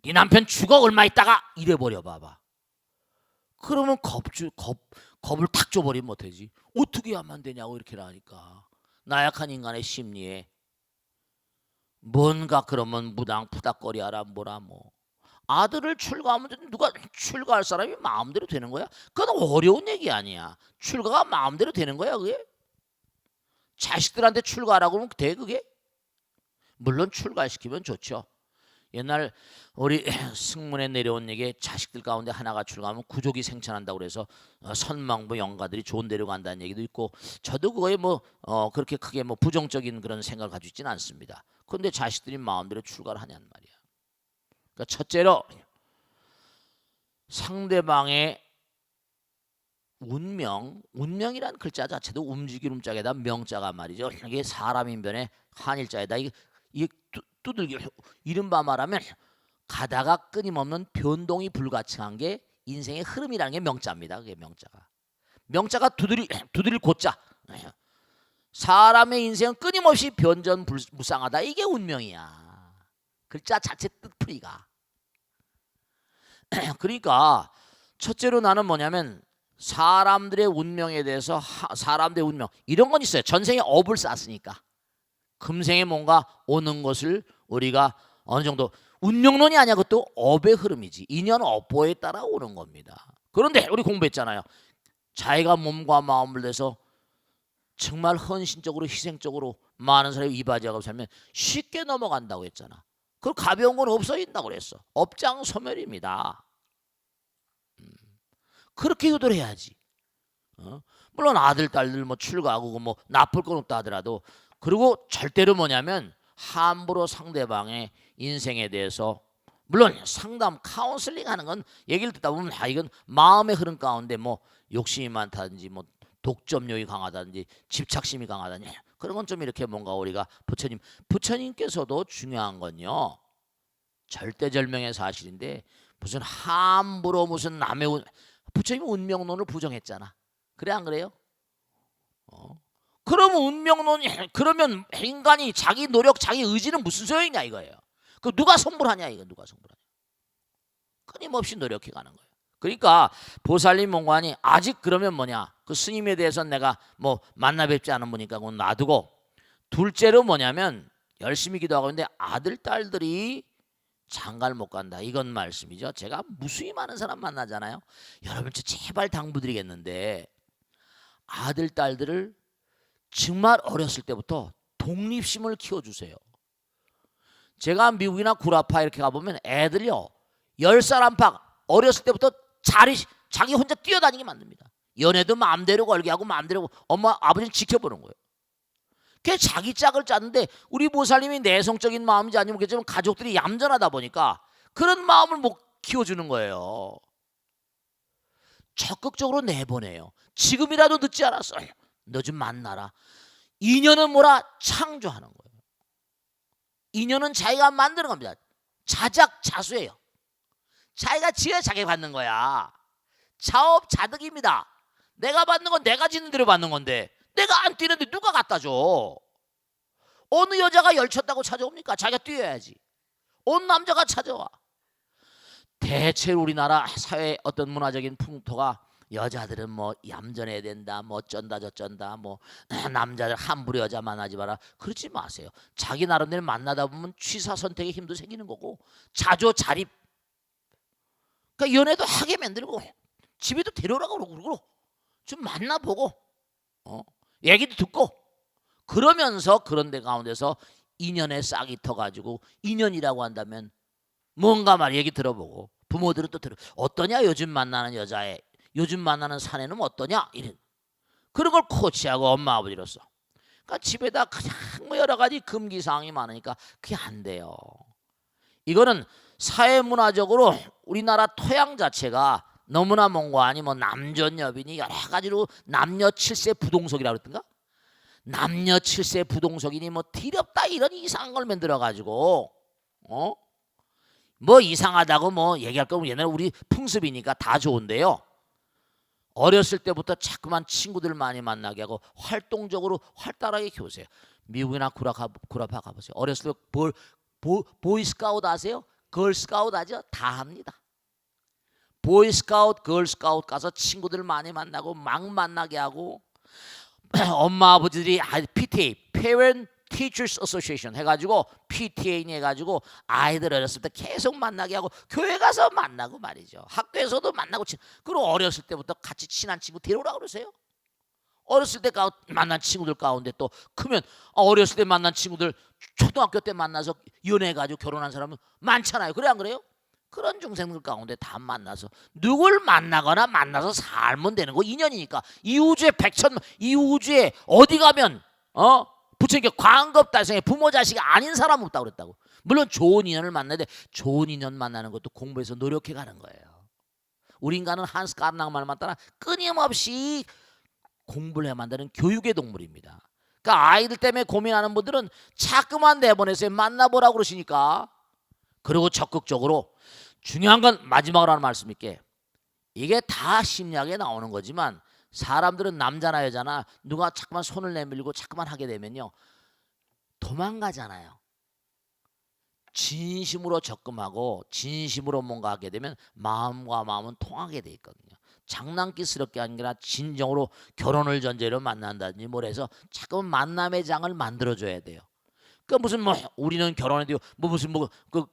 네 남편 죽어 얼마 있다가 이래버려 봐봐. 그러면 겁을 탁 줘버리면 못하지. 어떻게 하면 되냐고 이렇게 하니까 나약한 인간의 심리에 뭔가 그러면 무당푸닥거리하라 뭐라 뭐. 아들을 출가하면 누가 출가할 사람이 마음대로 되는 거야? 그건 어려운 얘기 아니야. 출가가 마음대로 되는 거야 그게? 자식들한테 출가하라고 그러면 돼 그게? 물론 출가시키면 좋죠. 옛날 우리 승문에 내려온 얘기에 자식들 가운데 하나가 출가하면 구족이 생천한다고 그래서 선망부 영가들이 좋은 데로 간다는 얘기도 있고 저도 그거에 뭐 그렇게 크게 뭐 부정적인 그런 생각을 가지고 있지는 않습니다. 그런데 자식들이 마음대로 출가를 하냔 말이야. 그러니까 첫째로 상대방의 운명이란 글자 자체도 움직일 움자에다 명자가 말이죠. 이게 사람 인변의 한일자에다 이게 두들겨 이른바 말하면 가다가 끊임없는 변동이 불가능한 게 인생의 흐름이라는 게 명자입니다. 그게 명자가 두드릴 곧자. 사람의 인생은 끊임없이 변전무쌍하다. 이게 운명이야. 글자 자체 뜻풀이가. 그러니까 첫째로 나는 뭐냐면 사람들의 운명에 대해서 사람들의 운명 이런 건 있어요. 전생에 업을 쌓았으니까 금생에 뭔가 오는 것을 우리가 어느 정도 운명론이 아니야. 그것도 업의 흐름이지. 인연 업보에 따라 오는 겁니다. 그런데 우리 공부했잖아요. 자기가 몸과 마음을 내서 정말 헌신적으로 희생적으로 많은 사람이 이바지하고 살면 쉽게 넘어간다고 했잖아. 그 가벼운 건 없어진다고 그랬어. 업장소멸입니다. 그렇게 효도를 해야지. 물론 아들 딸들 뭐 출가하고 뭐 나쁠 건 없다 하더라도 그리고 절대로 뭐냐면 함부로 상대방의 인생에 대해서 물론 상담 카운슬링 하는 건 얘기를 듣다 보면 이건 마음의 흐름 가운데 뭐 욕심이 많다든지 뭐 독점욕이 강하다든지 집착심이 강하다든지 그런 건 좀 이렇게 뭔가 우리가 부처님께서도 중요한 건요 절대절명의 사실인데 무슨 함부로 무슨 남의 부처님 운명론을 부정했잖아. 그래 안 그래요? 그러면 운명론이 그러면 인간이 자기 노력 자기 의지는 무슨 소용이냐 이거예요. 그 누가 성불하냐 이거 누가 성불하냐. 끊임없이 노력해 가는 거예요. 그러니까 보살님 몽관이 아직 그러면 뭐냐 그 스님에 대해서는 내가 뭐 만나 뵙지 않은 분이니까 그건 놔두고 둘째로 뭐냐면 열심히 기도하고 있는데 아들 딸들이 장가를 못 간다 이건 말씀이죠. 제가 무수히 많은 사람 만나잖아요. 여러분 제발 당부드리겠는데 아들 딸들을 정말 어렸을 때부터 독립심을 키워주세요. 제가 미국이나 구라파 이렇게 가보면 애들이요 10살 안팎 어렸을 때부터 자기 혼자 뛰어다니게 만듭니다. 연애도 마음대로 걸게 하고 마음대로 엄마 아버지는 지켜보는 거예요. 그게 자기 짝을 짰는데 우리 보살님이 내성적인 마음인지 아니면 모르겠지만 가족들이 얌전하다 보니까 그런 마음을 못 키워주는 거예요. 적극적으로 내보내요. 지금이라도 늦지 않았어. 너 좀 만나라. 인연은 뭐라? 창조하는 거예요. 인연은 자기가 만드는 겁니다. 자작자수예요. 자기가 지어야 자기가 받는 거야. 자업자득입니다. 내가 받는 건 내가 짓는 대로 받는 건데 내가 안 뛰는데 누가 갖다 줘? 어느 여자가 열쳤다고 찾아옵니까? 자기가 뛰어야지. 어느 남자가 찾아와? 대체 우리나라 사회의 어떤 문화적인 풍토가 여자들은 뭐 얌전해야 된다, 뭐 어쩐다 저쩐다, 뭐 남자들 함부로 여자 만나지 마라. 그러지 마세요. 자기 나름대로 만나다 보면 취사 선택의 힘도 생기는 거고 자조자립. 그러니까 연애도 하게 만들고 집에도 데려오라고 그러고 좀 만나보고 얘기도 듣고 그러면서 그런 데 가운데서 인연의 싹이 터가지고 인연이라고 한다면 뭔가 말 얘기 들어보고 부모들은 또 어떠냐 요즘 만나는 여자애 요즘 만나는 사내는 어떠냐 이런 그런 걸 코치하고 엄마 아버지로서 그러니까 집에다 그냥 뭐 여러 가지 금기 사항이 많으니까 그게 안 돼요. 이거는 사회 문화적으로 우리나라 토양 자체가 너무나 몽고하니 뭐 남전 여빈이 여러 가지로 남녀 7세 부동석이라고 그랬던가? 남녀 7세 부동석이니 뭐 디렵다 이런 이상한 걸 만들어 가지고 뭐 이상하다고 뭐 얘기할 거면 옛날에 우리 풍습이니까 다 좋은데요. 어렸을 때부터 자꾸만 친구들 많이 만나게 하고 활동적으로 활달하게 키우세요. 미국이나 구라파 가보세요. 어렸을 때 보이스카우트 아세요? 걸스카우트 아죠? 다 합니다. 보이스카우트, 걸스카우트 가서 친구들 많이 만나고 막 만나게 하고 엄마 아버지들이 PTA, Parent Teachers Association 해가지고 PTA 해가지고 아이들 어렸을 때 계속 만나게 하고 교회 가서 만나고 말이죠. 학교에서도 만나고 그리고 어렸을 때부터 같이 친한 친구 데려오라 그러세요. 어렸을 때 만난 친구들 가운데 또 크면 어렸을 때 만난 친구들 초등학교 때 만나서 연애해가지고 결혼한 사람은 많잖아요. 그래 안 그래요? 그런 중생들 가운데 다 만나서 누굴 만나거나 만나서 살면 되는 거 인연이니까. 이 우주에 이 우주에 어디 가면 부처님께 광급 달성해 부모 자식이 아닌 사람 없다고 그랬다고. 물론 좋은 인연을 만나야 돼. 좋은 인연 만나는 것도 공부해서 노력해 가는 거예요. 우리 인간은 한스 까르낭만 따라 끊임없이 공부를 해 만드는 교육의 동물입니다. 그러니까 아이들 때문에 고민하는 분들은 자꾸만 내보내서 만나보라고 그러시니까. 그리고 적극적으로 중요한 건 마지막으로 하는 말씀일게. 이게 다 심리학에 나오는 거지만 사람들은 남자나 여자나 누가 자꾸만 손을 내밀고 자꾸만 하게 되면요 도망가잖아요. 진심으로 접근하고 진심으로 뭔가 하게 되면 마음과 마음은 통하게 돼 있거든요. 장난기스럽게 아니라 진정으로 결혼을 전제로 만난다든지 뭘 해서 자꾸만 만남의 장을 만들어줘야 돼요. 그러니까 무슨 뭐 우리는 결혼해도 뭐 무슨 그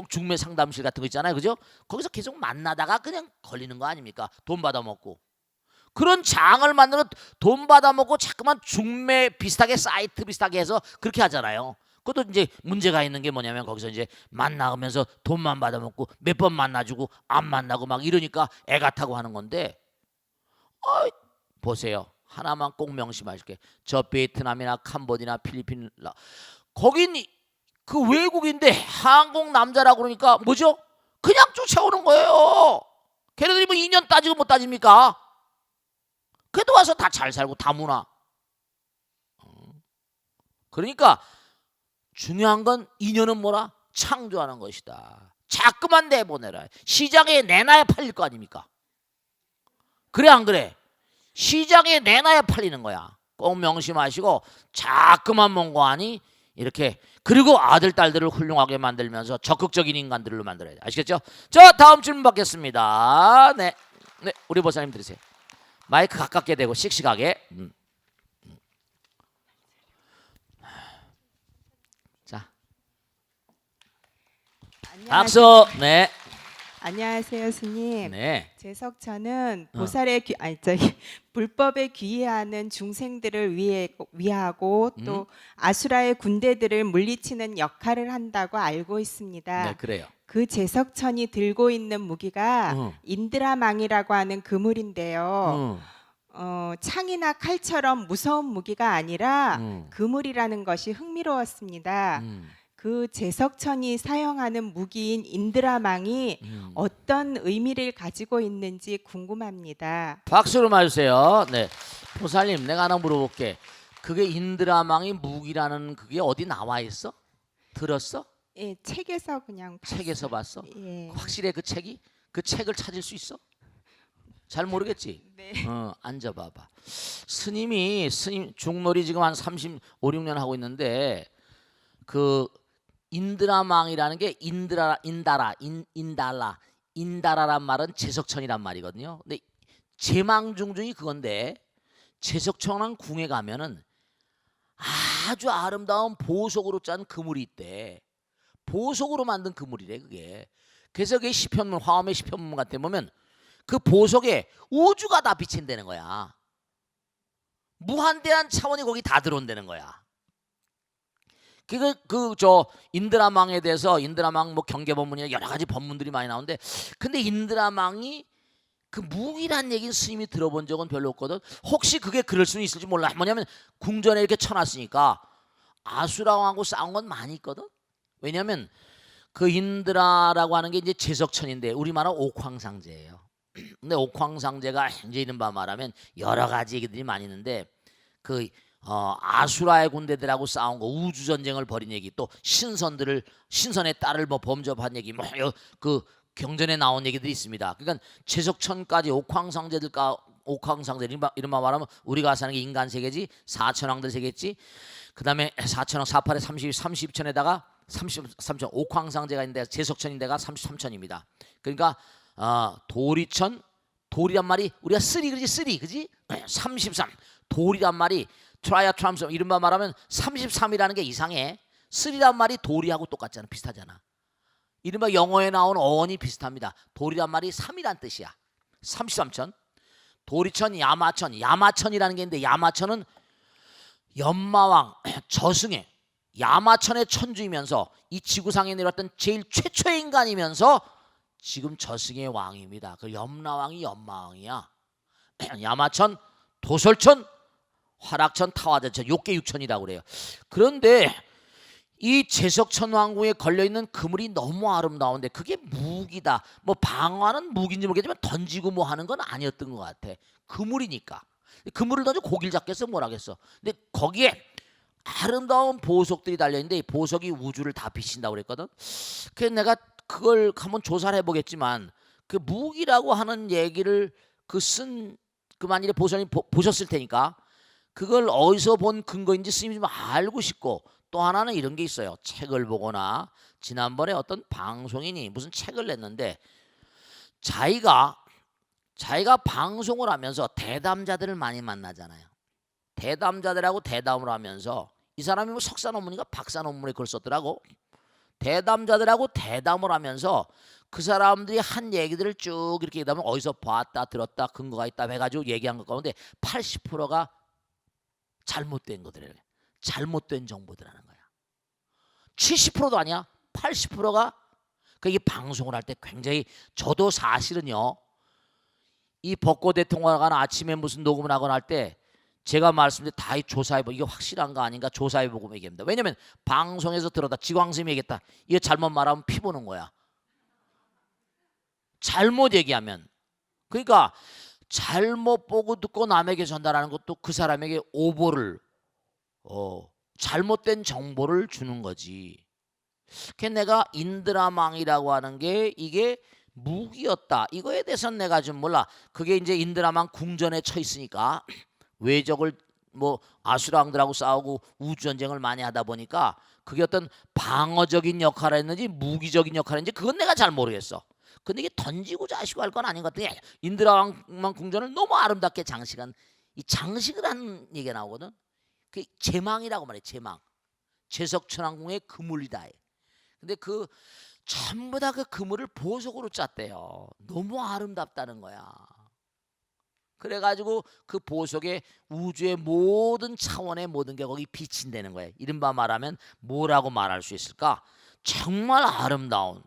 중매 상담실 같은 거 있잖아요, 그죠? 거기서 계속 만나다가 그냥 걸리는 거 아닙니까? 돈 받아 먹고 그런 장을 만들어 돈 받아 먹고 자꾸만 중매 비슷하게 사이트 비슷하게 해서 그렇게 하잖아요. 그것도 이제 문제가 있는 게 뭐냐면 거기서 이제 만나면서 돈만 받아 먹고 몇 번 만나주고 안 만나고 막 이러니까 애가 타고 하는 건데, 보세요. 하나만 꼭 명심하실게. 저 베트남이나 캄보디아나 필리핀 거긴 그 외국인데 한국 남자라고 그러니까 뭐죠? 그냥 쫓아오는 거예요. 걔네들이 뭐 2년 따지고 못 따집니까? 그래도 와서 다 잘 살고 다 문화. 그러니까 중요한 건 인연은 뭐라? 창조하는 것이다. 자꾸만 내보내라. 시장에 내놔야 팔릴 거 아닙니까? 그래 안 그래? 시장에 내놔야 팔리는 거야. 꼭 명심하시고 자꾸만 몽고하니 이렇게 그리고 아들 딸들을 훌륭하게 만들면서 적극적인 인간들로 만들어야 돼. 아시겠죠? 자, 다음 질문 받겠습니다. 네, 우리 보사님 들으세요. 마이크 가깝게 대고 씩씩하게. 자, 박수. 네. 안녕하세요, 스님. 네. 제석처는 보살의 불법에 귀의하는 중생들을 위하고 또 아수라의 군대들을 물리치는 역할을 한다고 알고 있습니다. 네, 그래요. 그 제석천이 들고 있는 무기가 인드라망이라고 하는 그물인데요. 창이나 칼처럼 무서운 무기가 아니라 음. 그물이라는 것이 흥미로웠습니다. 음. 그 제석천이 사용하는 무기인 인드라망이 어떤 의미를 가지고 있는지 궁금합니다. 박수로 맞으세요. 네, 보살님, 내가 하나 물어볼게. 그게 인드라망이 무기라는 그게 어디 나와 있어? 들었어? 예, 책에서 그냥 책에서 봤어? 예. 확실해 그 책이? 그 책을 찾을 수 있어? 잘 모르겠지? 네. 앉아봐봐. 스님 중놀이 지금 한 35, 6년 하고 있는데 그 인드라망이라는 게 인다라란 말은 제석천이란 말이거든요. 근데 제망중중이 그건데 제석천왕 궁에 가면은 아주 아름다운 보석으로 짠 그물이 있대. 보석으로 만든 그물이래 그게. 그래서 그게 시편문 화엄의 시편문 같은 데 보면 그 보석에 우주가 다 비친다는 거야. 무한대한 차원이 거기 다 들어온다는 거야. 저 인드라망에 대해서 인드라망 뭐 경계법문이나 여러 가지 법문들이 많이 나오는데 근데 인드라망이 그 무기란 얘기는 스님이 들어본 적은 별로 없거든. 혹시 그게 그럴 수는 있을지 몰라. 뭐냐면 궁전에 이렇게 쳐놨으니까 아수라왕하고 싸운 건 많이 있거든. 왜냐하면 그 인드라라고 하는 게 이제 제석천인데 우리말은 옥황상제예요. 근데 옥황상제가 이제 이른바 말하면 여러 가지 얘기들이 많이 있는데 그 아수라의 군대들하고 싸운 거, 우주 전쟁을 벌인 얘기, 또 신선의 딸을 뭐 범접한 얘기, 뭐 그 경전에 나온 얘기들이 있습니다. 그러니까 제석천까지 옥황상제 이른바 말하면 우리가 사는 게 인간 세계지, 사천왕들 세계지. 그다음에 사천왕 48에 30천에다가 33천 옥황상제가 있는데 제석천인데가 33천입니다. 그러니까 돌이란 말이 우리가 쓰리 그지? 33 돌이란 말이 트라이아트람스 이른바 말하면 33이라는 게 이상해. 쓰리란 말이 돌이하고 똑같잖아. 비슷하잖아. 이른바 영어에 나온 어원이 비슷합니다. 돌이란 말이 3이란 뜻이야. 33천. 도리천, 야마천이라는 게 있는데 야마천은 연마왕 저승의 야마천의 천주이면서 이 지구상에 내려왔던 제일 최초의 인간이면서 지금 저승의 왕입니다. 그 염라왕이 연마왕이야. 야마천, 도솔천, 화락천, 타화자천 요게 6천이라고 그래요. 그런데 이 제석천 왕궁에 걸려있는 그물이 너무 아름다운데 그게 무기다. 뭐 방어하는 무기인지 모르겠지만 던지고 뭐 하는 건 아니었던 것 같아. 그물이니까. 그물을 던져 고기를 잡겠어 뭐라겠어. 근데 거기에 아름다운 보석들이 달려있는데 이 보석이 우주를 다 비친다고 그랬거든. 그래서 내가 그걸 한번 조사를 해보겠지만 그 무기라고 하는 얘기를 만일에 보살님 보셨을 테니까 그걸 어디서 본 근거인지 스님이 좀 알고 싶고 또 하나는 이런 게 있어요. 책을 보거나 지난번에 어떤 방송인이 무슨 책을 냈는데 자기가 방송을 하면서 대담자들을 많이 만나잖아요. 대담자들하고 대담을 하면서 이 사람이 뭐 석사 논문인가 박사 논문에 그걸 썼더라고. 대담자들하고 대담을 하면서 그 사람들이 한 얘기들을 쭉 이렇게 얘기하면 어디서 봤다 들었다 근거가 있다 해가지고 얘기한 것 가운데 80%가 잘못된 것들이래. 잘못된 정보들하는 거야. 70%도 아니야. 80%가 이게 방송을 할 때 굉장히 저도 사실은요. 이 벚꽃 대통령하거나 아침에 무슨 녹음을 하거나 할 때 제가 말씀드린 다 조사해보고 이게 확실한가 아닌가 조사해보고 얘기합니다. 왜냐면 방송에서 들어다 지광스님이 얘기했다. 이거 잘못 말하면 피 보는 거야. 잘못 얘기하면. 그러니까 잘못 보고 듣고 남에게 전달하는 것도 그 사람에게 오보를 잘못된 정보를 주는 거지. 그래서 내가 인드라망이라고 하는 게 이게 무기였다. 이거에 대해서는 내가 좀 몰라. 그게 이제 인드라망 궁전에 처 있으니까 외적을 뭐 아수라왕들하고 싸우고 우주전쟁을 많이 하다 보니까 그게 어떤 방어적인 역할을 했는지 무기적인 역할을 했는지 그건 내가 잘 모르겠어. 근데 이게 던지고 자시고 할 건 아닌 것 같아. 인드라왕 궁전을 너무 아름답게 장식한 이 장식을 한 얘기가 나오거든. 그 제망이라고 말해. 제망. 제석천왕궁의 그물이다. 근데 그 전부 다 그 그물을 보석으로 짰대요. 너무 아름답다는 거야. 그래가지고 그 보석에 우주의 모든 차원의 모든 게 거기 비친다는 거예요. 이른바 말하면 뭐라고 말할 수 있을까? 정말 아름다운.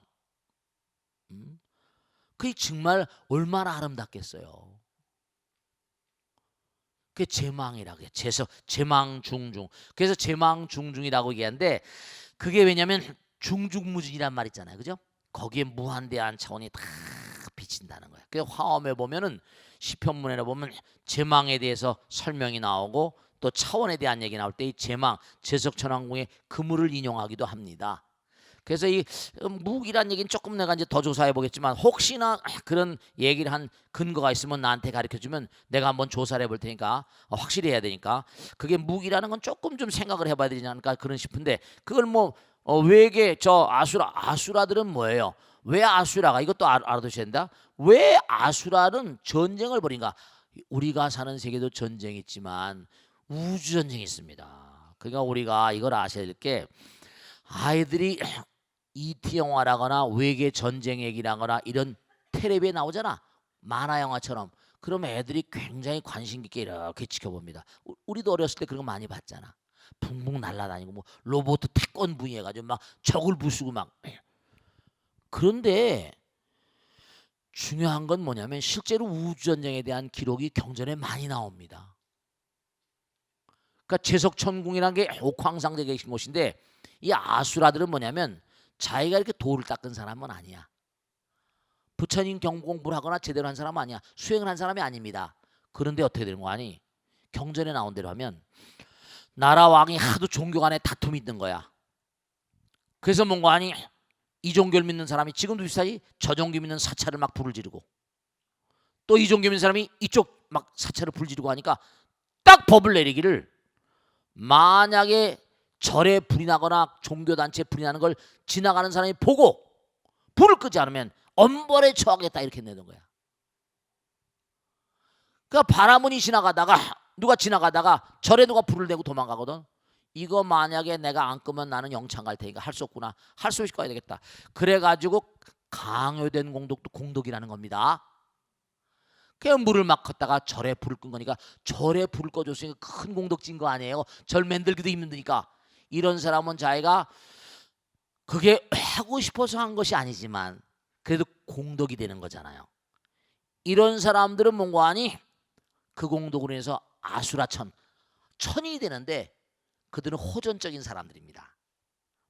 그게 정말 얼마나 아름답겠어요. 그게 제망이라고 해요. 제망중중. 그래서 제망중중이라고 얘기하는데 그게 왜냐면 중중무진이란 말 있잖아요. 그죠? 거기에 무한대한 차원이 다 비친다는 거예요. 그 화엄에 보면은 시편문에 보면 제망에 대해서 설명이 나오고 또 차원에 대한 얘기 나올 때 이 제망, 제석천왕궁의 그물을 인용하기도 합니다. 그래서 이 무기란 얘기는 조금 내가 이제 더 조사해 보겠지만 혹시나 그런 얘기를 한 근거가 있으면 나한테 가르쳐 주면 내가 한번 조사를 해볼 테니까 확실히 해야 되니까 그게 무기라는 건 조금 좀 생각을 해봐야 되지 않을까 그런 싶은데 그걸 뭐 외계 저 아수라들은 뭐예요? 왜 아수라가 이것도 알아두셔야 된다. 왜 아수라는 전쟁을 벌인가? 우리가 사는 세계도 전쟁이 있지만 우주 전쟁이 있습니다. 그러니까 우리가 이걸 아셔야 될 게 아이들이 ET 영화라거나 외계 전쟁 얘기라거나 이런 텔레비에 나오잖아. 만화 영화처럼. 그럼 애들이 굉장히 관심 깊게 이렇게 지켜봅니다. 우리도 어렸을 때 그런 거 많이 봤잖아. 붕붕 날아다니고 뭐 로봇 태권부 해가지고 막 적을 부수고 막. 그런데 중요한 건 뭐냐면 실제로 우주전쟁에 대한 기록이 경전에 많이 나옵니다. 그러니까 제석천궁이라는 게 옥황상제 계신 곳인데 이 아수라들은 뭐냐면 자기가 이렇게 돌을 닦은 사람은 아니야. 부처님 경공부를 하거나 제대로 한 사람은 아니야. 수행을 한 사람이 아닙니다. 그런데 어떻게 되는 거 아니? 경전에 나온 대로 하면 나라 왕이 하도 종교 간에 다툼이 있는 거야. 그래서 뭔가 아니 이 종교를 믿는 사람이 지금도 비슷하지 저 종교 믿는 사찰을 막 불을 지르고 또 이 종교 믿는 사람이 이쪽 막 사찰을 불 지르고 하니까 딱 법을 내리기를 만약에 절에 불이 나거나 종교단체에 불이 나는 걸 지나가는 사람이 보고 불을 끄지 않으면 엄벌에 처하겠다 이렇게 내는 거야. 그러니까 바라문이 지나가다가 누가 지나가다가 절에 누가 불을 대고 도망가거든. 이거 만약에 내가 안 끄면 나는 영창 갈 테니까 할 수 없구나. 할 수 있을 거야 되겠다. 그래가지고 강요된 공덕도 공덕이라는 겁니다. 그냥 물을 막 걷다가 절에 불을 끈 거니까 절에 불을 꺼줬으니까 큰 공덕진 거 아니에요. 절 만들기도 힘드니까. 이런 사람은 자기가 그게 하고 싶어서 한 것이 아니지만 그래도 공덕이 되는 거잖아요. 이런 사람들은 뭔가 하니 그 공덕으로 인해서 아수라천 천이 되는데 그들은 호전적인 사람들입니다.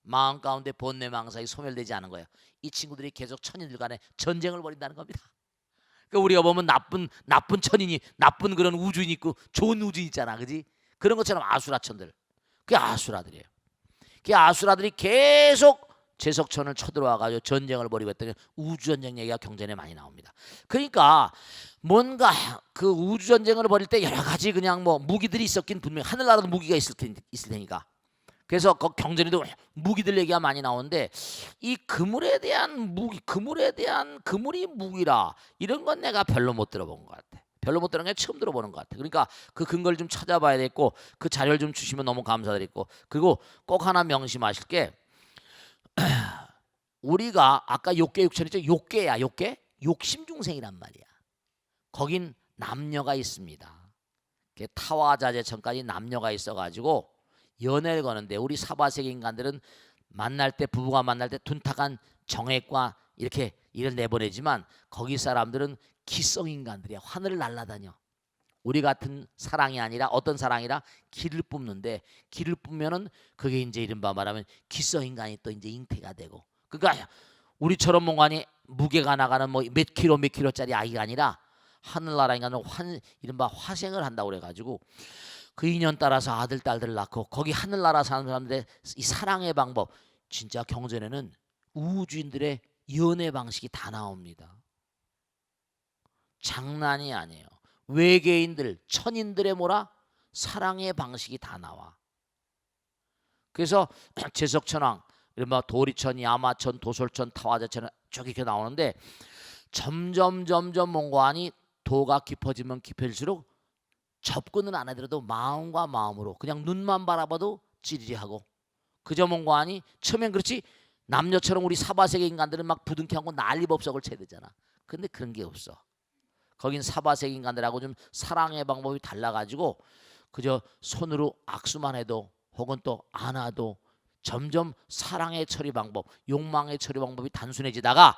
마음 가운데 번뇌망상이 소멸되지 않은 거예요. 이 친구들이 계속 천인들 간에 전쟁을 벌인다는 겁니다. 그러니까 우리가 보면 나쁜 천인이 나쁜 그런 우주인 있고 좋은 우주인 있잖아, 그지? 그런 것처럼 아수라천들, 그게 아수라들이에요. 그 아수라들이 계속 제석천을 쳐들어와가지고 전쟁을 벌이고 했더니 우주전쟁 얘기가 경전에 많이 나옵니다. 그러니까 뭔가 그 우주전쟁을 벌일 때 여러 가지 그냥 뭐 무기들이 있었긴 분명히 하늘나라도 무기가 있을 테니까. 그래서 그 경전에도 무기들 얘기가 많이 나오는데 이 그물에 대한 무기, 그물이 무기라 이런 건 내가 별로 못 들어본 것 같아. 별로 못 들은 게 처음 들어보는 것 같아. 그러니까 그 근거를 좀 찾아봐야 되겠고 그 자료를 좀 주시면 너무 감사드리고 그리고 꼭 하나 명심하실 게 우리가 아까 욕계 육천이죠. 욕계야 욕계 욕심중생이란 말이야. 거긴 남녀가 있습니다. 타화자재천까지 남녀가 있어가지고 연애를 거는데 우리 사바세계 인간들은 만날 때 부부가 만날 때 둔탁한 정액과 이렇게 일을 내보내지만 거기 사람들은 기성 인간들이야. 하늘을 날아다녀. 우리 같은 사랑이 아니라 어떤 사랑이라 기를 뿜는데 기를 뿜면은 그게 이제 이른바 말하면 기성 인간이 또 이제 잉태가 되고 그러니까 우리처럼 뭔가니 무게가 나가는 뭐 몇 킬로짜리 아이가 아니라 하늘나라 인간은 이른바 화생을 한다고 그래가지고 그 인연 따라서 아들 딸들을 낳고 거기 하늘나라 사는 사람들의 이 사랑의 방법 진짜 경전에는 우주인들의 연애 방식이 다 나옵니다. 장난이 아니에요. 외계인들 천인들의 뭐라 사랑의 방식이 다 나와. 그래서 제석천왕 이른바 도리천, 야마천, 도솔천, 타화자천 쭉 이렇게 나오는데 점점 뭔가하니 도가 깊어지면 깊어질수록 접근은 안 하더라도 마음과 마음으로 그냥 눈만 바라봐도 찌리리하고 그저 뭔가하니 처음엔 그렇지 남녀처럼 우리 사바세계 인간들은 막 부둥켜하고 난리법석을 쳐야 되잖아. 근데 그런 게 없어. 거긴 사바세계 인간들하고 좀 사랑의 방법이 달라가지고 그저 손으로 악수만 해도 혹은 또 안아도 점점 사랑의 처리 방법, 욕망의 처리 방법이 단순해지다가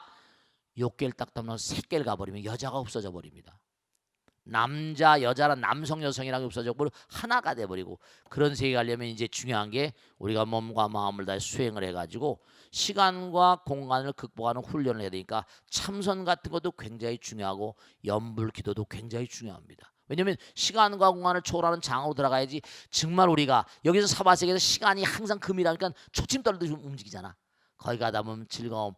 욕계를 딱 담는 새끼를 가버리면 여자가 없어져 버립니다. 남자 여자란 남성 여성이라는 게 없어졌고 하나가 돼버리고 그런 세계에 가려면 이제 중요한 게 우리가 몸과 마음을 다해 수행을 해가지고 시간과 공간을 극복하는 훈련을 해야 되니까 참선 같은 것도 굉장히 중요하고 연불기도도 굉장히 중요합니다. 왜냐하면 시간과 공간을 초월하는 장으로 들어가야지 정말 우리가 여기서 사바세계에서 시간이 항상 금이라니까 초침 떨듯이 움직이잖아. 거기 가다 보면 즐거움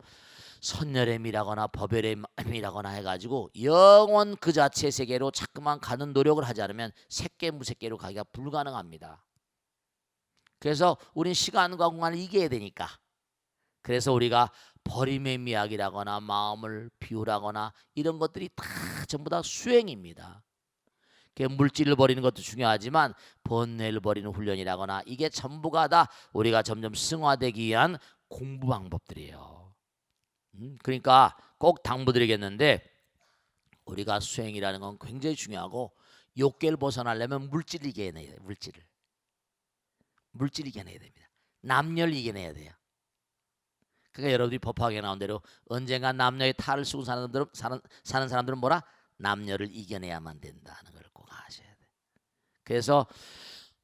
선열의 미라거나 법열의 미라거나 해가지고 영원 그 자체 세계로 자꾸만 가는 노력을 하지 않으면 색계 무색계로 가기가 불가능합니다. 그래서 우린 시간과 공간을 이겨야 되니까 그래서 우리가 버림의 미학이라거나 마음을 비우라거나 이런 것들이 다 전부 다 수행입니다. 물질을 버리는 것도 중요하지만 번뇌를 버리는 훈련이라거나 이게 전부가 다 우리가 점점 승화되기 위한 공부 방법들이에요. 그러니까 꼭 당부드리겠는데 우리가 수행이라는 건 굉장히 중요하고 욕계를 벗어나려면 물질을 이겨내야 돼요. 물질을 이겨내야 됩니다. 남녀를 이겨내야 돼요. 그러니까 여러분들이 법화에 나온 대로 언젠가 남녀의 탈을 쓰고 사는 사람들은 뭐라? 남녀를 이겨내야만 된다는 걸 꼭 아셔야 돼요. 그래서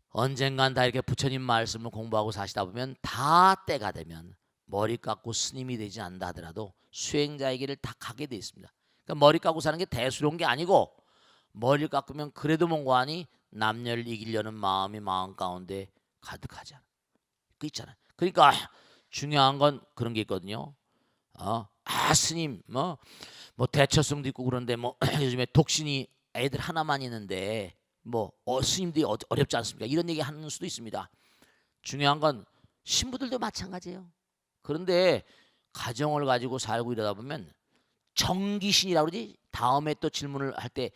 언젠간 다 이렇게 부처님 말씀을 공부하고 사시다 보면 다 때가 되면 머리 깎고 스님이 되지 않는다 하더라도 수행자의 길을 다 가게 돼 있습니다. 그러니까 머리 깎고 사는 게 대수로운 게 아니고 머리를 깎으면 그래도 뭔가하니 남녀를 이기려는 마음이 마음 가운데 가득하잖아. 그 있잖아. 그러니까 중요한 건 그런 게 있거든요. 스님 뭐 대처성도 있고 그런데 뭐 요즘에 독신이 애들 하나만 있는데 뭐 스님들이 어렵지 않습니까? 이런 얘기 하는 수도 있습니다. 중요한 건 신부들도 마찬가지예요. 그런데 가정을 가지고 살고 이러다 보면 정기신이라고 그러지. 다음에 또 질문을 할 때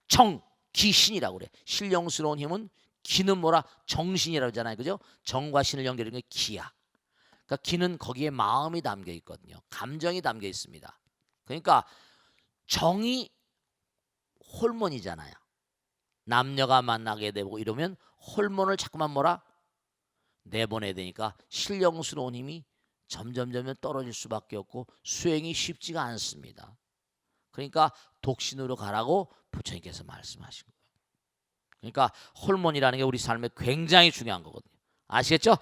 정기신이라고 그래. 신령스러운 힘은 기는 뭐라 정신이라고 하잖아요. 그죠? 정과 신을 연결하는 게 기야. 그러니까 기는 거기에 마음이 담겨 있거든요. 감정이 담겨 있습니다. 그러니까 정이 호르몬이잖아요. 남녀가 만나게 되고 이러면 호르몬을 자꾸만 뭐라 내보내야 되니까 신령스러운 힘이 점점 떨어질 수밖에 없고 수행이 쉽지가 않습니다. 그러니까 독신으로 가라고 부처님께서 말씀하신 거예요. 그러니까 호르몬이라는 게 우리 삶에 굉장히 중요한 거거든요. 아시겠죠?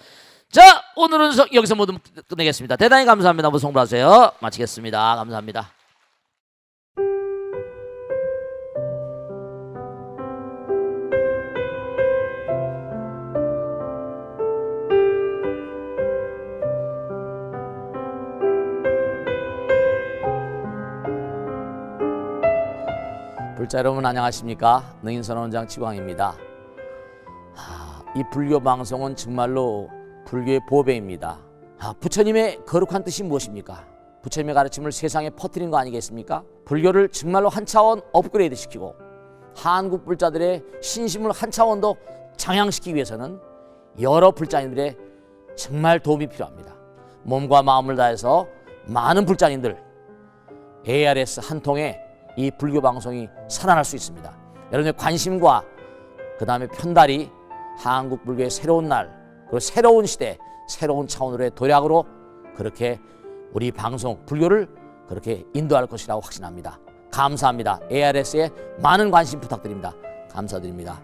자, 오늘은 여기서 모두 끝내겠습니다. 대단히 감사합니다. 모두 송불하세요. 마치겠습니다. 감사합니다. 불자 여러분 안녕하십니까? 능인선원장 치광입니다. 이 불교 방송은 정말로 불교의 보배입니다. 부처님의 거룩한 뜻이 무엇입니까? 부처님의 가르침을 세상에 퍼뜨린 거 아니겠습니까? 불교를 정말로 한 차원 업그레이드 시키고 한국 불자들의 신심을 한 차원 더 장양시키기 위해서는 여러 불자님들의 정말 도움이 필요합니다. 몸과 마음을 다해서 많은 불자님들 ARS 한 통에 이 불교 방송이 살아날 수 있습니다. 여러분의 관심과 그 다음에 편달이 한국 불교의 새로운 날 그리고 새로운 시대 새로운 차원으로의 도약으로 그렇게 우리 방송 불교를 그렇게 인도할 것이라고 확신합니다. 감사합니다. ARS에 많은 관심 부탁드립니다. 감사드립니다.